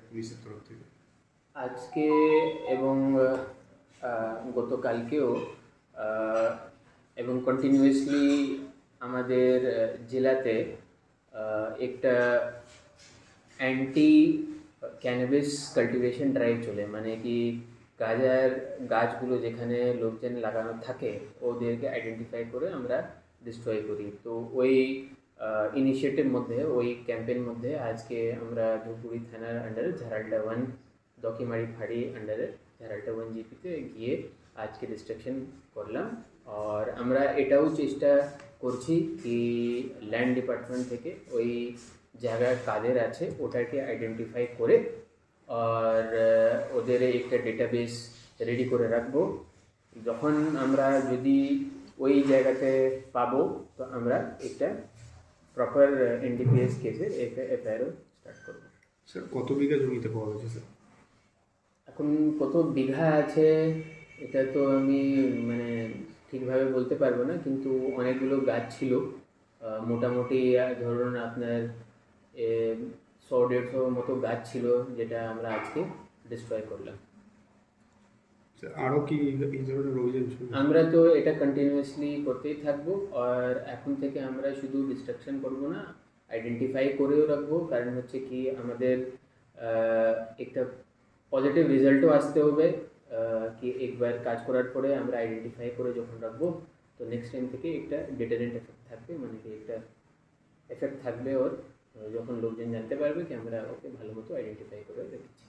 পুলিশের তরফ থেকে? আজকে এবং গতকালকেও এবং কন্টিনিউয়াসলি আমাদের জেলাতে একটা অ্যান্টি ক্যানাবিস কাল্টিভেশন ড্রাইভ চলে, মানে কি গাঁজার গাছগুলো যেখানে লোকজন লাগানো থাকে ওদেরকে আইডেন্টিফাই করে আমরা ডিস্ট্রয় করি। তো ওই ইনিশিয়েটিভ মধ্যে, ওই ক্যাম্পের মধ্যে আজকে আমরা ধুপগুড়ি থানার আন্ডারে ঝাড়ালটা 1 দকিমারি ফাঁড়ি আন্ডারে ঝাড়ালটা 1 জিপিতে গিয়ে আজকে ডিস্ট্রাকশন করলাম। আর আমরা এটাও চেষ্টা করছি কি ল্যান্ড ডিপার্টমেন্ট থেকে ওই জায়গায় কাদের আছে ওটাকে আইডেন্টিফাই করে আর ওদের একটা ডেটাবেস রেডি করে রাখবো। যখন আমরা যদি ওই জায়গাতে পাবো তো আমরা একটা প্রপার এনডিপিএস কেসে এফআইআরও স্টার্ট করবো। স্যার কত বিঘা জমিতে পাওয়া গেছে স্যার? এখন কত বিঘা আছে এটা তো আমি মানে ঠিকভাবে বলতে পারবো না, কিন্তু অনেকগুলো গাছ ছিল, মোটামুটি ধরুন আপনার 100-150 মতো গাছ ছিল যেটা আমরা আজকে ডিস্ট্রয় করলাম। আরও কি এই ধরনের অভিযান? আমরা তো এটা কন্টিনিউয়াসলি করতেই থাকবো, আর এখন থেকে আমরা শুধু ডিস্ট্রাকশন করবো না, আইডেন্টিফাই করেও রাখবো। কারণ হচ্ছে কি আমাদের একটা পজিটিভ রেজাল্টও আসতে হবে কি একবার কাজ করার পরে আমরা আইডেন্টিফাই করে যখন রাখবো তো নেক্সট টাইম থেকে একটা ডিটারেন্ট এফেক্ট থাকবে, মানে কি একটা এফেক্ট থাকবে ওর, যখন লোকজন জানতে পারবে কি আমরা ওকে ভালো মতো আইডেন্টিফাই করে রেখেছি।